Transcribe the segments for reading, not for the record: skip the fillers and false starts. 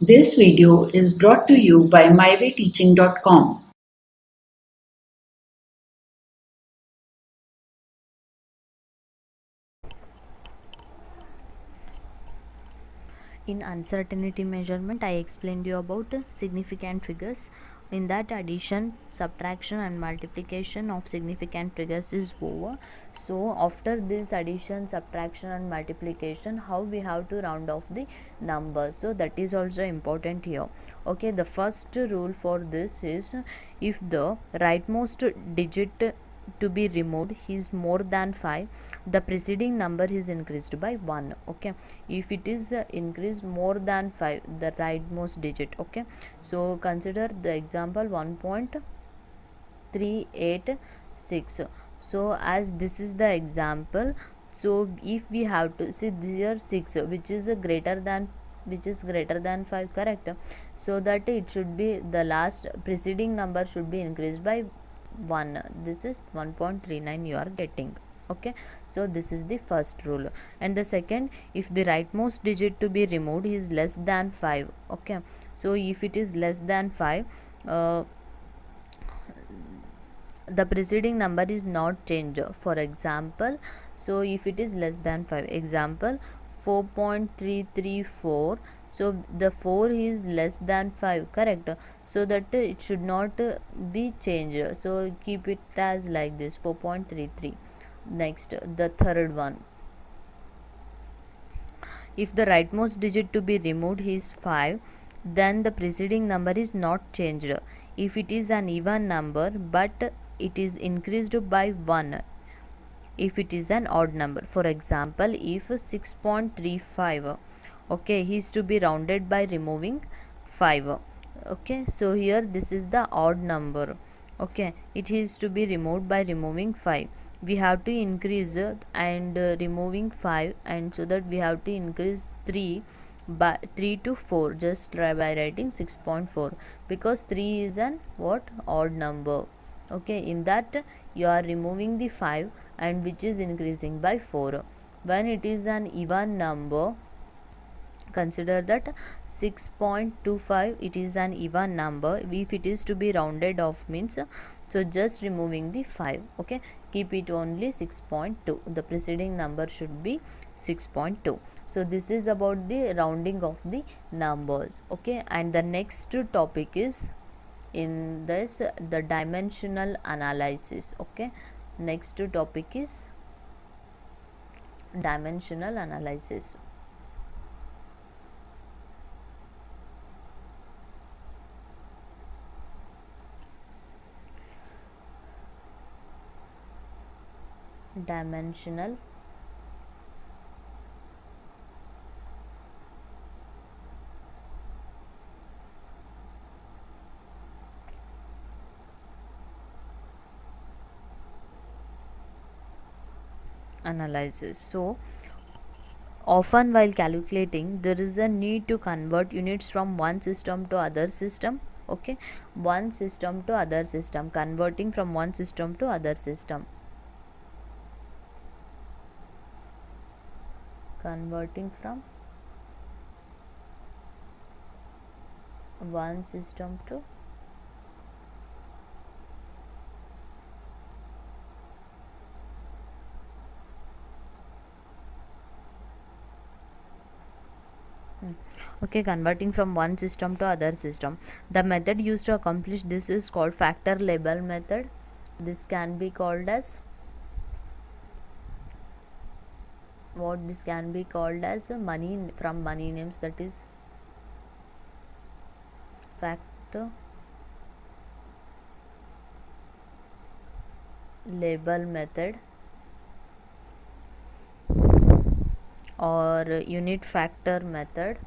This video is brought to you by mywayteaching.com. In uncertainty measurement, I explained you about significant figures. In that, addition, subtraction and multiplication of significant figures is over. So after this addition, subtraction and multiplication, how we have to round off the numbers, so that is also important here. Okay, the first rule for this is, if the rightmost digit to be removed is more than 5, the preceding number is increased by 1. Okay, if it is increased more than 5, the rightmost digit. Okay, so consider the example 1.386. so as this is the example, so if we have to see here 6, which is greater than 5, correct? So that it should be, the last preceding number should be increased by 1. This is 1.39 you are getting. Okay, so this is the first rule. And the second, if the rightmost digit to be removed is less than 5. Okay, so if it is less than 5, the preceding number is not changed. For example, so if it is less than 5, example 4.334, so the 4 is less than 5, correct? So that it should not be changed, so keep it as like this, 4.33. Next, the third one, if the rightmost digit to be removed is 5, then the preceding number is not changed. If it is an even number, but it is increased by 1 if it is an odd number. For example, if 6.35, okay, is to be rounded by removing 5. Okay, so here this is the odd number. Okay, it is to be removed by removing 5. We have to increase and removing 5, and so that we have to increase 3 by 3 to 4, just try by writing 6.4, because 3 is an what, odd number. Okay, in that you are removing the 5, and which is increasing by 4. When it is an even number, consider that 6.25, it is an even number. If it is to be rounded off means, so just removing the 5. Okay, keep it only 6.2, the preceding number should be 6.2. so this is about the rounding of the numbers. Okay, and the next topic is, in this, the dimensional analysis. Okay, next topic is dimensional analysis. Dimensional analysis. So often while calculating, there is a need to convert units from one system to other system. Okay, one system to other system, converting from one system to other system, converting from one system to okay, converting from one system to other system. The method used to accomplish this is called factor label method. This can be called as what, this can be called as money, from money names, that is factor label method, or unit factor method,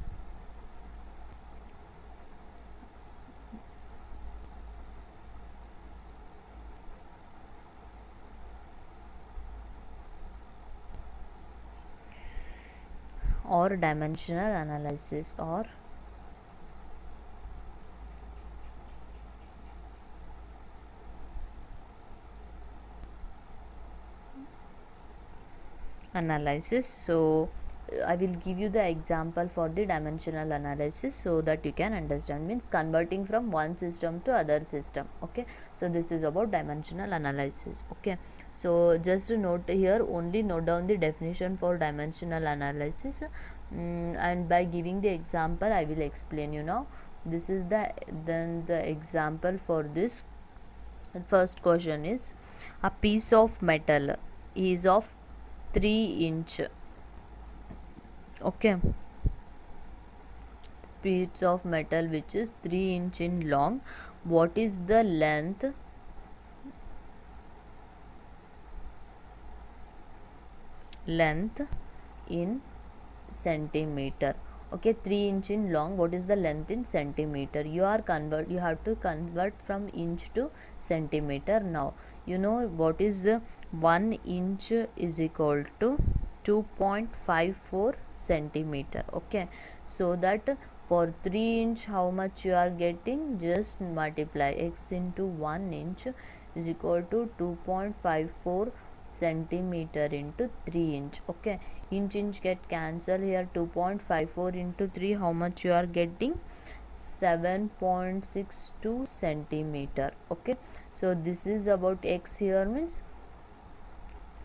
or dimensional analysis, or analysis. So I will give you the example for the dimensional analysis so that you can understand, means converting from one system to other system. Okay, so this is about dimensional analysis. Okay, so just to note here, only note down the definition for dimensional analysis, and by giving the example I will explain you now. This is the example for this. First question is, a piece of metal is of 3 inch. Okay, piece of metal which is 3 inch in long. What is the length in centimeter? Okay, 3 inch in long, what is the length in centimeter? You have to convert from inch to centimeter. Now you know what is 1 inch is equal to 2.54 centimeter. Okay, so that for 3 inch how much you are getting, just multiply x into 1 inch is equal to 2.54 centimeter into 3 inch. Okay, inch get cancelled here. 2.54 into 3, how much you are getting? 7.62 centimeter. Okay, so this is about x here, means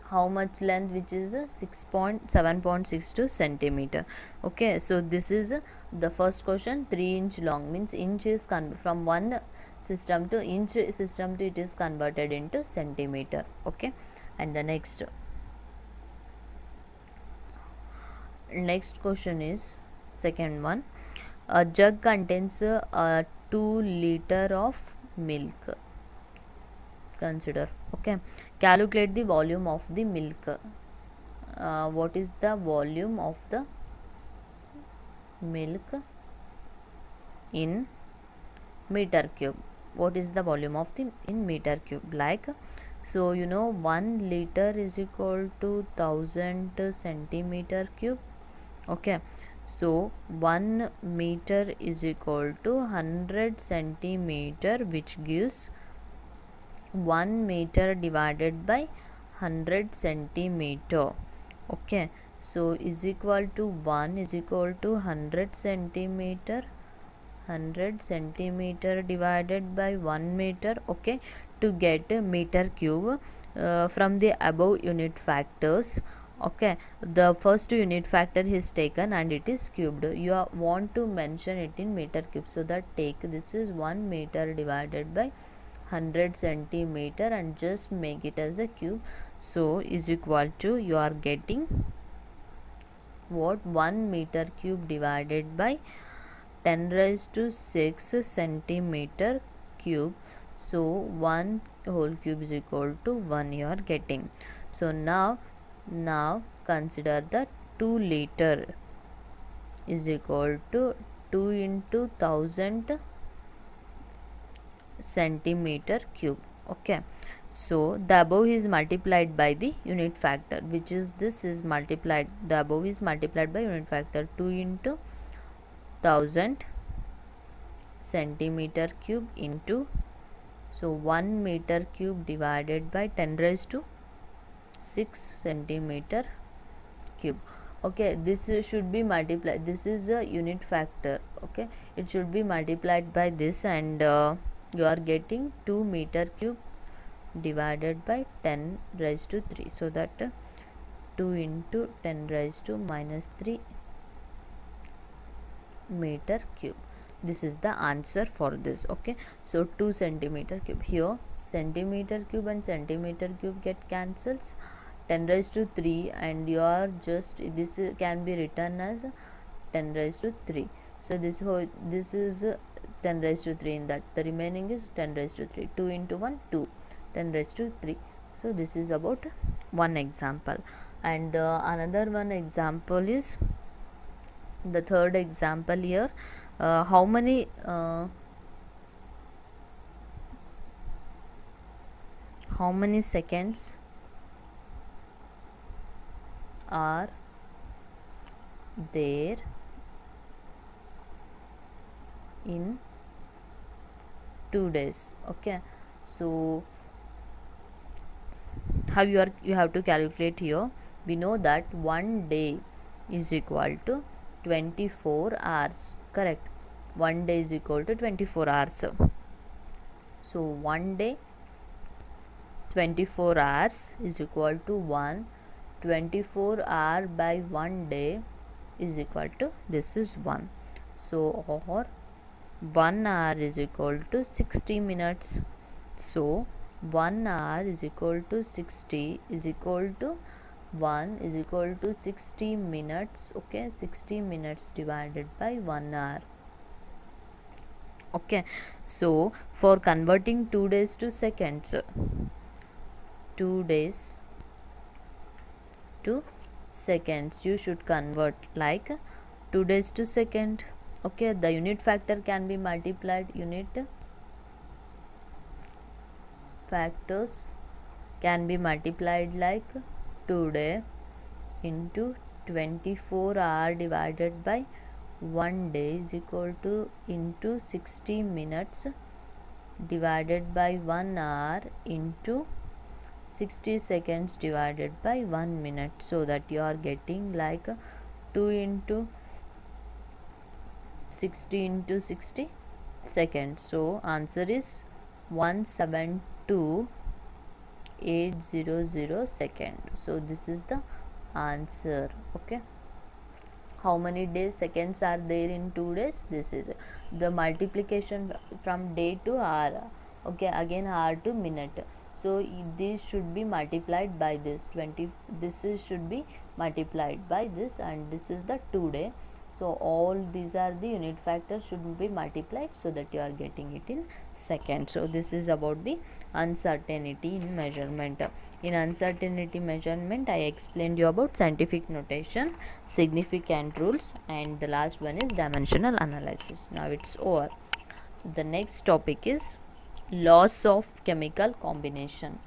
how much length, which is 7.62 centimeter. Okay, so this is the first question. 3 inch long means inch is from one system to inch system to it is converted into centimeter. Okay, and the next question is second one. A jug contains 2 liter of milk. Consider. Okay, calculate the volume of the milk. What is the volume of the milk in meter cube? What is the volume of the in meter cube? Like, so you know 1 liter is equal to 1000 centimeter cube. Okay, so 1 meter is equal to 100 centimeter, which gives 1 meter divided by 100 centimeter. Okay, so is equal to 1 is equal to 100 centimeter, 100 centimeter divided by 1 meter. Okay, to get a meter cube from the above unit factors. Okay, the first unit factor is taken and it is cubed. You want to mention it in meter cube, so that take this is 1 meter divided by 100 centimeter and just make it as a cube. So is equal to, you are getting what, 1 meter cube divided by 10 raised to 6 centimeter cube. So 1 whole cube is equal to 1 you are getting. So now consider the 2 liter is equal to 2 into 1000 centimeter cube. Okay, so the above is multiplied by the unit factor, which is this is multiplied, the above is multiplied by unit factor. 2 into 1000 centimeter cube into, so 1 meter cube divided by 10 raised to 6 centimeter cube. Okay, this should be multiplied, this is a unit factor. Okay, it should be multiplied by this, and you are getting 2 meter cube divided by 10 raised to 3, so that 2 into 10 raised to minus 3 meter cube. This is the answer for this. Okay, so 2 centimeter cube. Here centimeter cube and centimeter cube get cancels. 10 raised to 3, and you are just, this can be written as 10 raised to 3. So this is 10 raised to 3, in that the remaining is 10 raised to 3. 2 into 1 2, 10 raised to 3. So this is about one example. And another one example is the third example here. How many seconds are there in 2 days? Okay, so how you have to calculate here. We know that one day is equal to 24 hours. Correct. 1 day is equal to 24 hours. So 1 day 24 hours is equal to 1. 24 hour by 1 day is equal to, this is 1. So or 1 hour is equal to 60 minutes. So 1 hour is equal to 60 is equal to 1 is equal to 60 minutes. Okay, 60 minutes divided by 1 hour. Okay, so for converting 2 days to seconds, 2 days to seconds, you should convert like 2 days to second. Okay, the unit factor can be multiplied, unit factors can be multiplied like 2 day into 24 hour divided by 1 day is equal to into 60 minutes divided by 1 hour into 60 seconds divided by 1 minute, so that you are getting like 2 into 60 into 60 seconds. So answer is 172,800 second. So this is the answer. Okay, how many days seconds are there in 2 days? This is the multiplication from day to hour. Okay, again hour to minute. So this should be multiplied by this 20, this is should be multiplied by this, and this is the 2 day. So all these are the unit factors should be multiplied, so that you are getting it in seconds. So this is about the uncertainty in measurement. In uncertainty measurement, I explained you about scientific notation, significant rules, and the last one is dimensional analysis. Now it's over. The next topic is laws of chemical combination.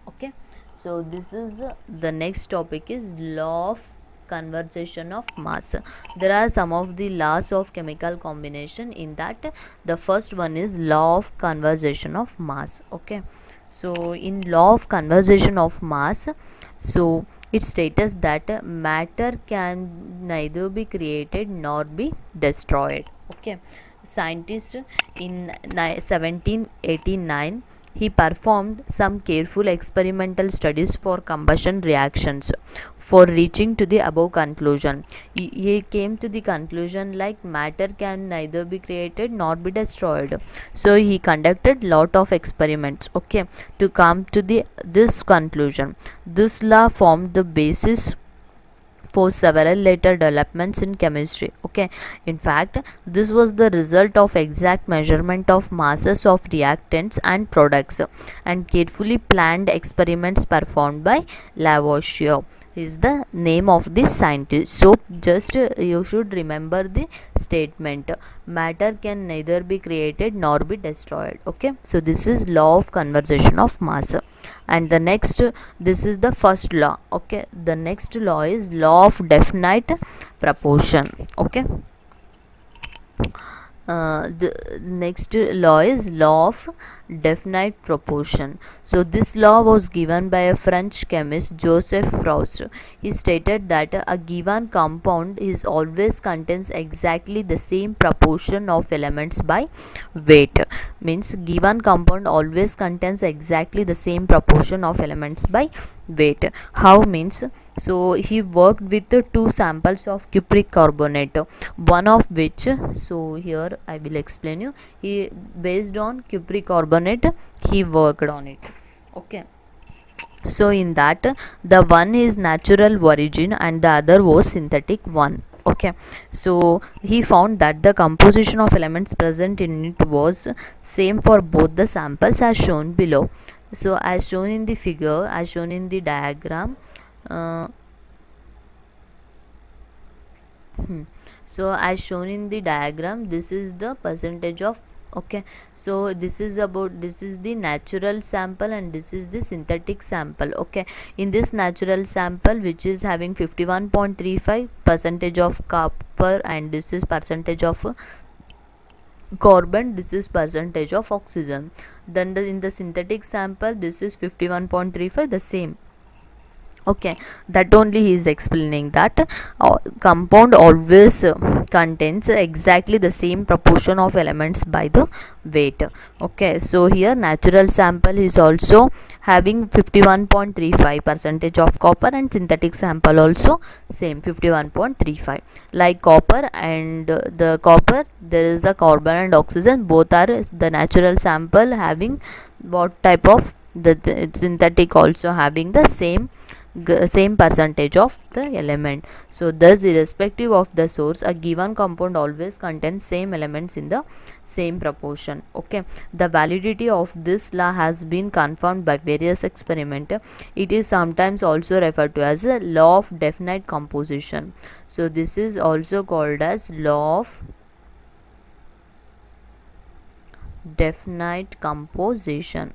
Okay, so this is the next topic is law of conservation of mass. There are some of the laws of chemical combination. In that, the first one is law of conservation of mass. Okay, so in law of conservation of mass, so it states that matter can neither be created nor be destroyed. Okay, scientist in 1789, he performed some careful experimental studies for combustion reactions for reaching to the above conclusion. He came to the conclusion like matter can neither be created nor be destroyed. So he conducted lot of experiments, okay, to come to this conclusion. This law formed the basis for several later developments in chemistry. Okay, in fact, this was the result of exact measurement of masses of reactants and products and carefully planned experiments performed by Lavoisier is the name of this scientist. So just you should remember the statement, matter can neither be created nor be destroyed. Okay, so this is law of conservation of mass. And the next, this is the first law. Okay, the next law is law of definite proportion. Okay, the next law is law of definite proportion. So this law was given by a French chemist, Joseph Proust. He stated that a given compound is always contains exactly the same proportion of elements by weight. Means given compound always contains exactly the same proportion of elements by weight. How means, so he worked with the 2 samples of cupric carbonate, one of which, so here I will explain you, he based on cupric carbonate he worked on it. Okay, so in that, the one is natural origin and the other was synthetic one. Okay, so he found that the composition of elements present in it was same for both the samples as shown below. So as shown in the figure, as shown in the diagram, so as shown in the diagram, this is the percentage of, okay, so this is about, this is the natural sample and this is the synthetic sample. Okay, in this natural sample, which is having 51.35 percentage of copper and this is percentage of carbon, this is percentage of oxygen. Then in the synthetic sample, this is 51.35, the same. Okay, that only he is explaining that compound always contains exactly the same proportion of elements by the weight. Okay, so here natural sample is also having 51.35 percentage of copper, and synthetic sample also same 51.35. Like copper and the copper, there is a carbon and oxygen, both are the natural sample having what type of the synthetic also having the same percentage of the element. So thus irrespective of the source, a given compound always contains same elements in the same proportion. Okay, the validity of this law has been confirmed by various experiments. It is sometimes also referred to as a law of definite composition. So this is also called as law of definite composition.